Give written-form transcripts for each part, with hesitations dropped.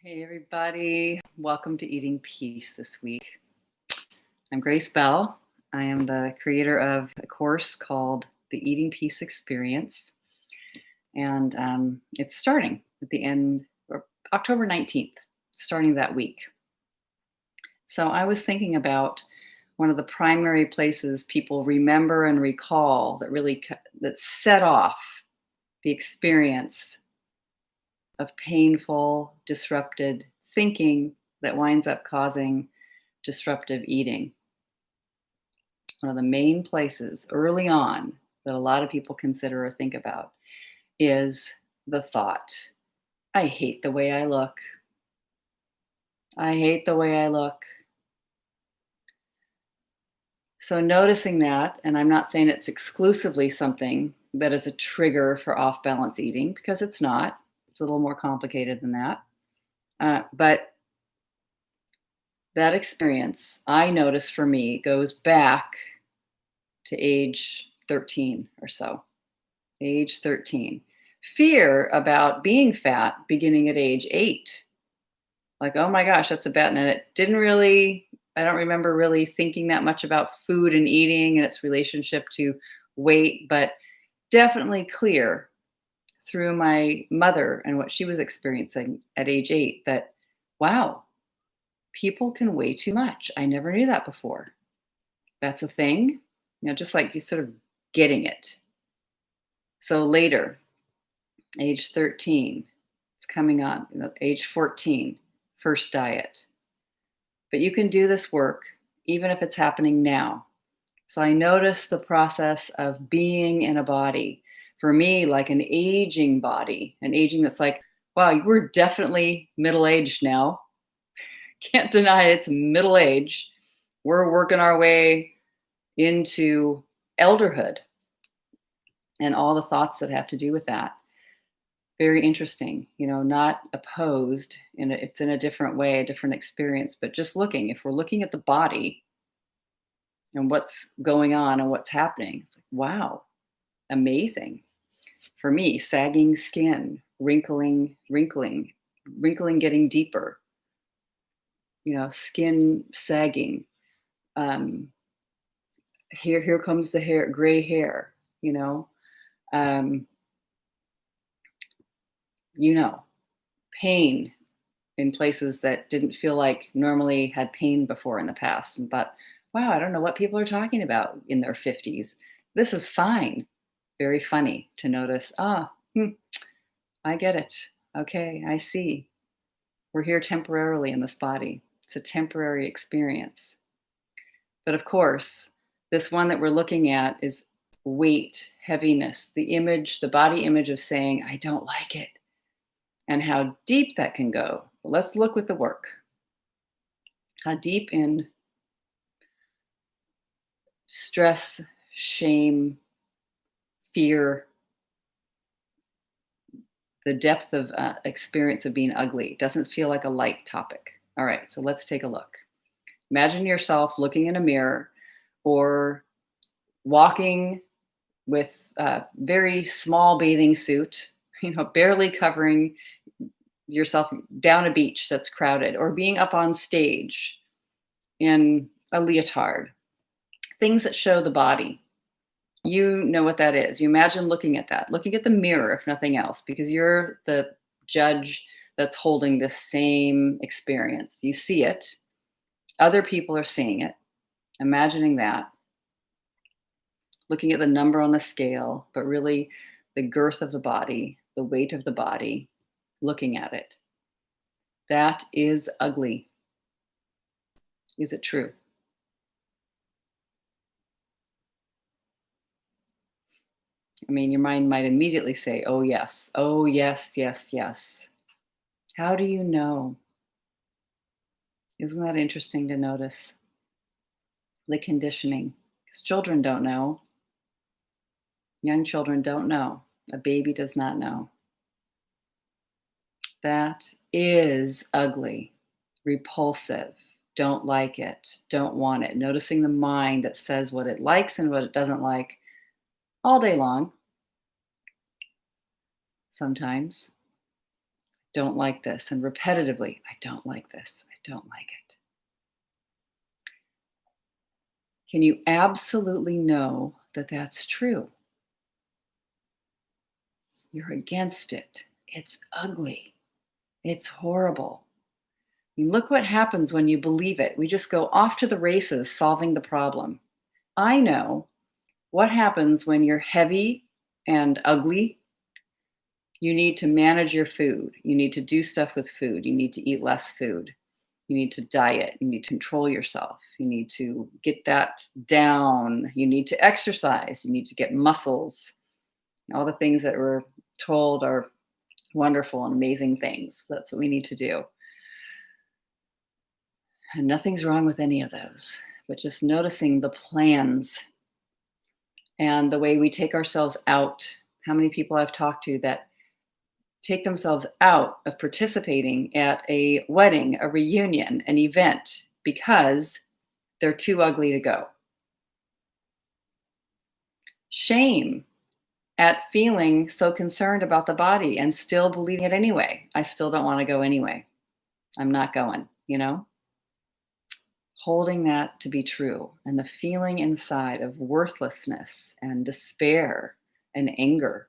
Hey, everybody. Welcome to Eating Peace this week. I'm Grace Bell. I am the creator of a course called the Eating Peace Experience. And it's starting at the end, or October 19th, starting that week. So I was thinking about one of the primary places people remember and recall that set off the experience of painful, disrupted thinking that winds up causing disruptive eating. One of the main places early on that a lot of people consider or think about is the thought, I hate the way I look. I hate the way I look. So noticing that, and I'm not saying it's exclusively something that is a trigger for off-balance eating, because it's not. It's a little more complicated than that. But that experience, I notice for me, goes back to age 13 or so. Age 13. Fear about being fat beginning at age 8. Like, oh my gosh, that's a bad. And I don't remember really thinking that much about food and eating and its relationship to weight, but definitely clear through my mother and what she was experiencing at age 8 that, wow, people can weigh too much. I never knew that before. That's a thing, just like you sort of getting it. So later, age 13, it's coming on, age 14, first diet. But you can do this work even if it's happening now. So I notice the process of being in a body, for me, like an aging body, an aging that's like, wow, we're definitely middle-aged now. Can't deny it's middle age. We're working our way into elderhood and all the thoughts that have to do with that. Very interesting, not opposed. It's in a different way, a different experience, but just if we're looking at the body and what's going on and what's happening, it's like, wow, amazing. For me, sagging skin, wrinkling getting deeper, skin sagging. Here comes the hair, gray hair, pain in places that didn't feel like normally had pain before in the past. But wow, I don't know what people are talking about in their 50s. This is fine. Very funny to notice, I get it. Okay, I see. We're here temporarily in this body. It's a temporary experience. But of course, this one that we're looking at is weight, heaviness, the body image of saying, I don't like it, and how deep that can go. Well, let's look with the work. How deep in stress, shame, fear, the depth of experience of being ugly. It doesn't feel like a light topic. All right, so let's take a look. Imagine yourself looking in a mirror or walking with a very small bathing suit, barely covering yourself down a beach that's crowded, or being up on stage in a leotard. Things that show the body. You know what that is. You imagine looking at the mirror, if nothing else, because you're the judge that's holding this same experience. You see it. Other people are seeing it. Imagining that. Looking at the number on the scale, but really the girth of the body, the weight of the body, looking at it. That is ugly. Is it true? I mean, your mind might immediately say, oh, yes, yes, yes. How do you know? Isn't that interesting to notice? The conditioning. Because children don't know. Young children don't know. A baby does not know. That is ugly, repulsive, don't like it, don't want it. Noticing the mind that says what it likes and what it doesn't like all day long. Sometimes. don't like this. And repetitively, I don't like this. I don't like it. Can you absolutely know that that's true? You're against it. It's ugly. It's horrible. Look what happens when you believe it. We just go off to the races solving the problem. I know what happens when you're heavy and ugly. You need to manage your food. You need to do stuff with food. You need to eat less food. You need to diet. You need to control yourself. You need to get that down. You need to exercise. You need to get muscles. All the things that we're told are wonderful and amazing things. That's what we need to do. And nothing's wrong with any of those, but just noticing the plans and the way we take ourselves out. How many people I've talked to that take themselves out of participating at a wedding, a reunion, an event, because they're too ugly to go. Shame at feeling so concerned about the body and still believing it anyway. I still don't want to go anyway. I'm not going, Holding that to be true and the feeling inside of worthlessness and despair and anger.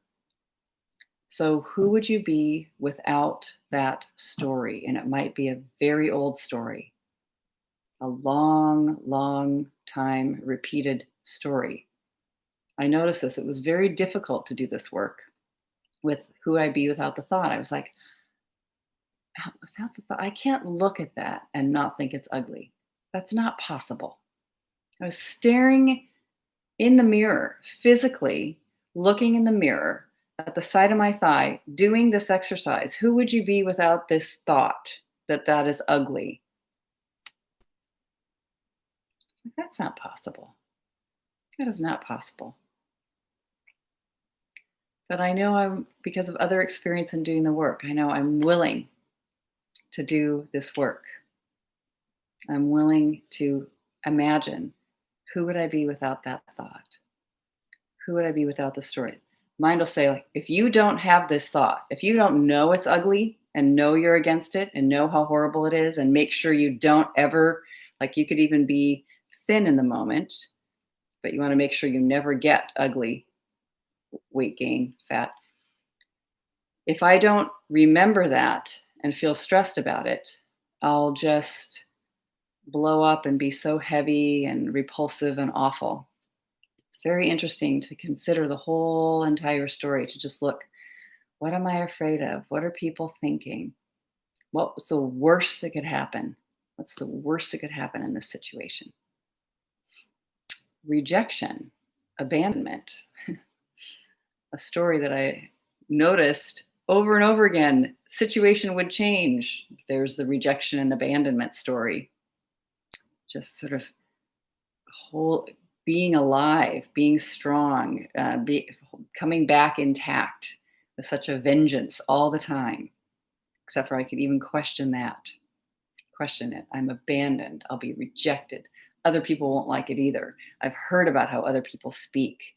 So, who would you be without that story? And it might be a very old story, a long, long time repeated story. I noticed this. It was very difficult to do this work with who I'd be without the thought. I was like, without the thought, I can't look at that and not think it's ugly. That's not possible. I was staring in the mirror, physically looking in the mirror at the side of my thigh, doing this exercise. Who would you be without this thought that that is ugly? That's not possible. That is not possible. But I know because of other experience in doing the work, I know I'm willing to do this work. I'm willing to imagine, who would I be without that thought? Who would I be without the story? Mind will say, like, if you don't have this thought, if you don't know it's ugly and know you're against it and know how horrible it is, and make sure you don't ever, like, you could even be thin in the moment, but you want to make sure you never get ugly, weight gain, fat. If I don't remember that and feel stressed about it, I'll just blow up and be so heavy and repulsive and awful. It's very interesting to consider the whole entire story, to just look, what am I afraid of? What are people thinking? What's the worst that could happen? What's the worst that could happen in this situation? Rejection, abandonment, a story that I noticed over and over again. Situation would change. There's the rejection and abandonment story. Just sort of being alive, being strong, coming back intact with such a vengeance all the time. Except for I could even question it. I'm abandoned. I'll be rejected. Other people won't like it either. I've heard about how other people speak.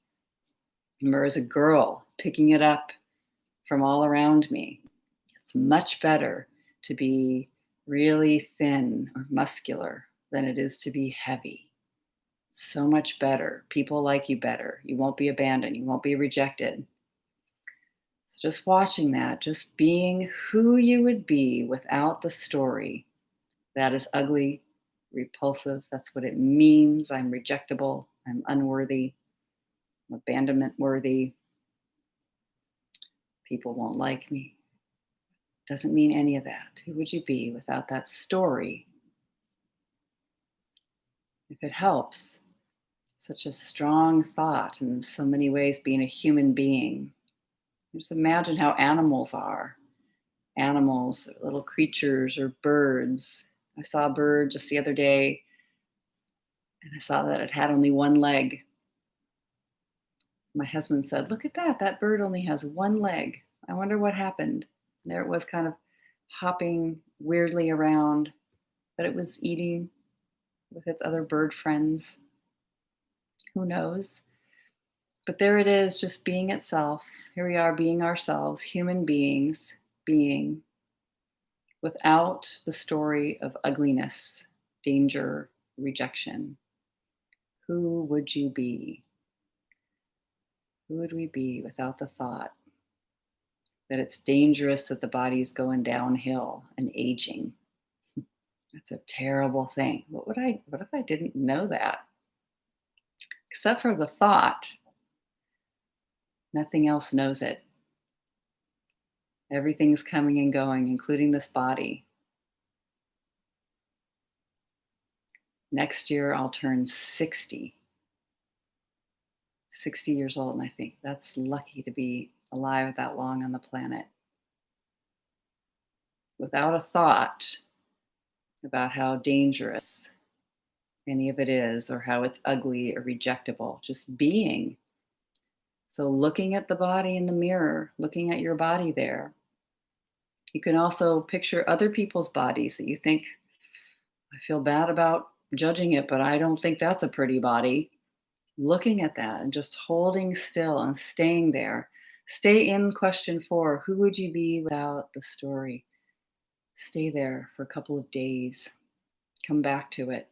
I remember as a girl picking it up from all around me. It's much better to be really thin or muscular than it is to be heavy. So much better. People like you better. You won't be abandoned. You won't be rejected. So just watching that, just being who you would be without the story that is ugly, repulsive. That's what it means. I'm rejectable. I'm unworthy. I'm abandonment worthy. People won't like me. Doesn't mean any of that. Who would you be without that story? If it helps, such a strong thought in so many ways, being a human being. Just imagine how animals are. Animals, little creatures or birds. I saw a bird just the other day, and I saw that it had only one leg. My husband said, "Look at that. That bird only has one leg. I wonder what happened." And there it was, kind of hopping weirdly around, but it was eating with its other bird friends. Who knows? But there it is, just being itself. Here we are being ourselves, human beings, being. without the story of ugliness, danger, rejection, who would you be? Who would we be without the thought that it's dangerous, that the body's going downhill and aging? That's a terrible thing. What if I didn't know that? Except for the thought, nothing else knows it. Everything's coming and going, including this body. Next year, I'll turn 60 years old, and I think that's lucky to be alive that long on the planet. Without a thought about how dangerous any of it is, or how it's ugly or rejectable, just being. So, looking at the body in the mirror, looking at your body there. You can also picture other people's bodies that you think, I feel bad about judging it, but I don't think that's a pretty body. Looking at that and just holding still and staying there. Stay in question 4. Who would you be without the story? Stay there for a couple of days. Come back to it.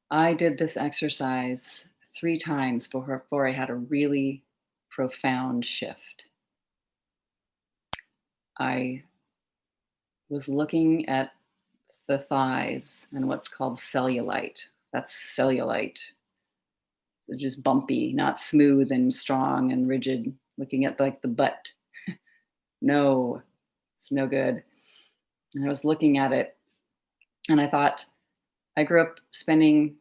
I did this exercise 3 times before I had a really profound shift. I was looking at the thighs and what's called cellulite. That's cellulite. It's just bumpy, not smooth and strong and rigid. Looking at like the butt. No, it's no good. And I was looking at it and I thought, I grew up spending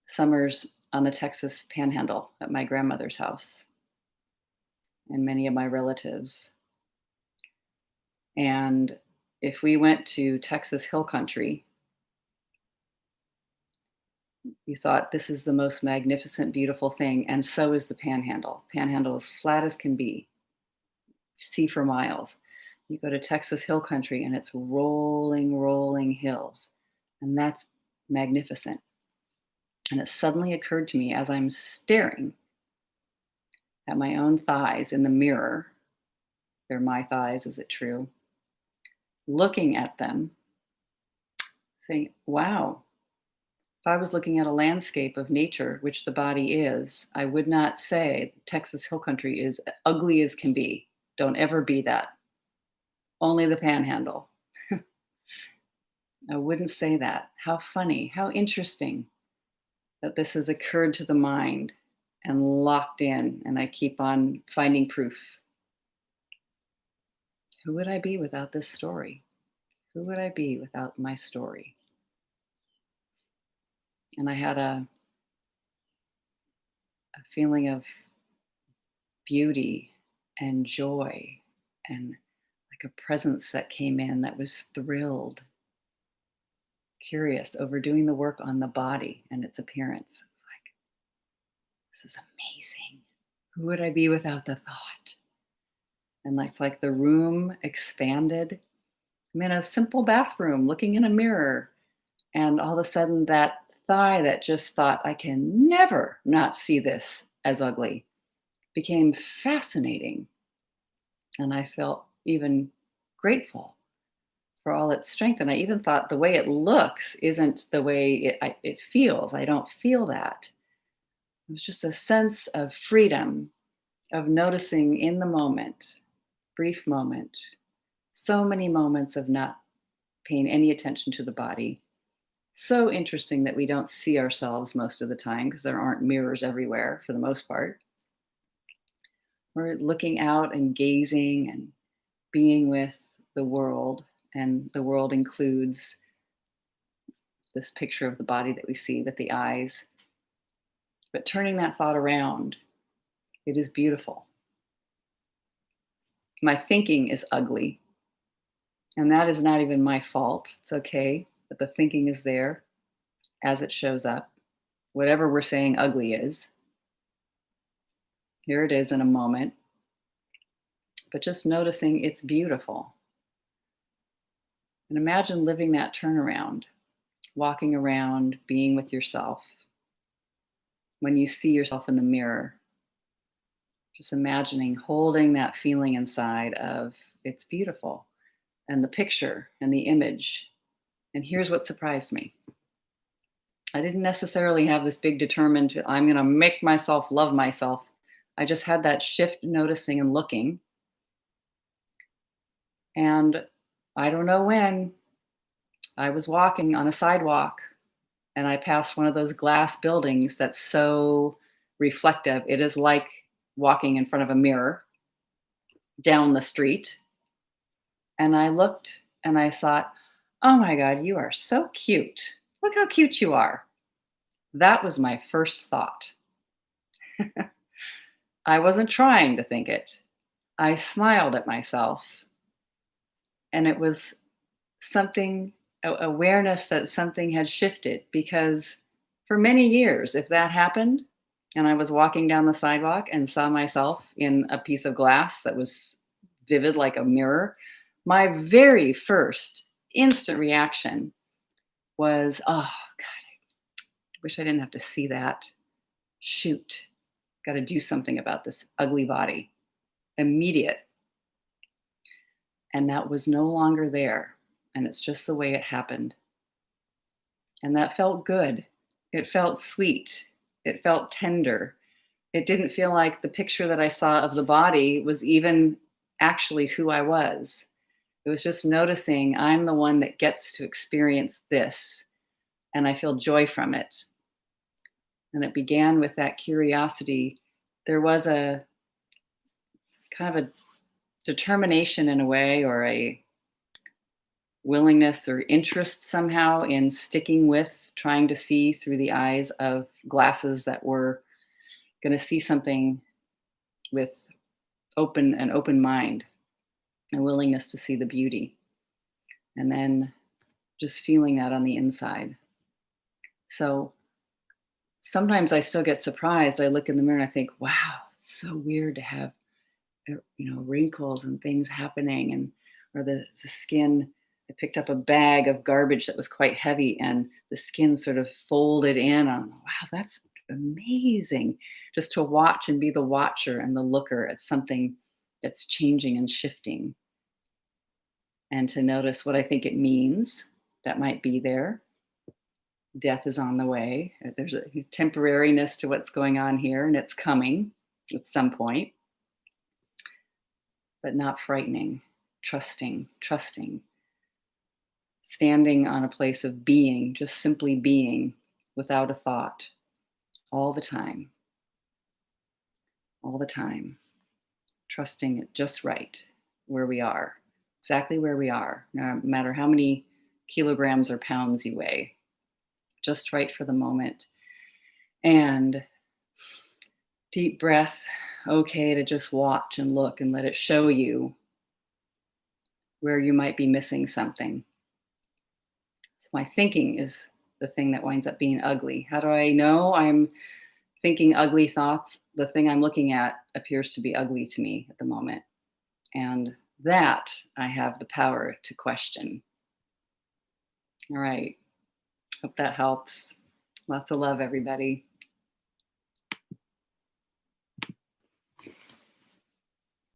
summers on the Texas Panhandle at my grandmother's house and many of my relatives. And if we went to Texas Hill Country, you thought this is the most magnificent, beautiful thing. And so is the Panhandle. Panhandle is flat as can be. See for miles. You go to Texas Hill Country and it's rolling, rolling hills. And that's magnificent. And it suddenly occurred to me as I'm staring at my own thighs in the mirror. They're my thighs, is it true? Looking at them, saying, wow, if I was looking at a landscape of nature, which the body is, I would not say Texas Hill Country is ugly as can be. Don't ever be that. Only the Panhandle. I wouldn't say that. How funny, how interesting that this has occurred to the mind and locked in, and I keep on finding proof. Who would I be without this story? Who would I be without my story? And I had a feeling of beauty and joy and like a presence that came in that was thrilled, curious over doing the work on the body and its appearance. Like, this is amazing. Who would I be without the thought? And it's like the room expanded. I'm in a simple bathroom looking in a mirror, and all of a sudden that thigh that just thought, I can never not see this as ugly, became fascinating. And I felt even grateful for all its strength. And I even thought the way it looks isn't the way it feels. I don't feel that. It was just a sense of freedom, of noticing in the moment, brief moment, so many moments of not paying any attention to the body. So interesting that we don't see ourselves most of the time because there aren't mirrors everywhere for the most part. We're looking out and gazing and being with the world, and the world includes this picture of the body that we see with the eyes. But turning that thought around, it is beautiful. My thinking is ugly, and that is not even my fault. It's okay, but the thinking is there as it shows up. Whatever we're saying ugly is, here it is in a moment. But just noticing it's beautiful. And imagine living that turnaround, walking around, being with yourself. When you see yourself in the mirror, just imagining holding that feeling inside of it's beautiful. and the picture and the image. And here's what surprised me. I didn't necessarily have this big determined, I'm going to make myself love myself. I just had that shift noticing and looking. And I don't know when, I was walking on a sidewalk and I passed one of those glass buildings that's so reflective. It is like walking in front of a mirror down the street. And I looked and I thought, oh my God, you are so cute. Look how cute you are. That was my first thought. I wasn't trying to think it. I smiled at myself. And it was something, awareness that something had shifted, because for many years, if that happened and I was walking down the sidewalk and saw myself in a piece of glass that was vivid like a mirror, my very first instant reaction was, oh God, I wish I didn't have to see that. Shoot, got to do something about this ugly body. Immediate. And that was no longer there. And it's just the way it happened. And that felt good. It felt sweet. It felt tender. It didn't feel like the picture that I saw of the body was even actually who I was. It was just noticing I'm the one that gets to experience this. And I feel joy from it. And it began with that curiosity. There was a kind of a determination in a way, or a willingness or interest somehow in sticking with trying to see through the eyes of glasses that were going to see something with an open mind, a willingness to see the beauty, and then just feeling that on the inside. So sometimes I still get surprised. I look in the mirror and I think, wow, it's so weird to have wrinkles and things happening, and or the skin. I picked up a bag of garbage that was quite heavy, and the skin sort of folded in. Wow, that's amazing. Just to watch and be the watcher and the looker at something that's changing and shifting, and to notice what I think it means that might be there. Death is on the way. There's a temporariness to what's going on here, and it's coming at some point. But not frightening, trusting, standing on a place of being, just simply being without a thought, all the time, trusting it just right where we are, exactly where we are, no matter how many kilograms or pounds you weigh, just right for the moment. And deep breath. Okay to just watch and look and let it show you where you might be missing something. So my thinking is the thing that winds up being ugly. How do I know I'm thinking ugly thoughts? The thing I'm looking at appears to be ugly to me at the moment. And that I have the power to question. All right. Hope that helps. Lots of love, everybody.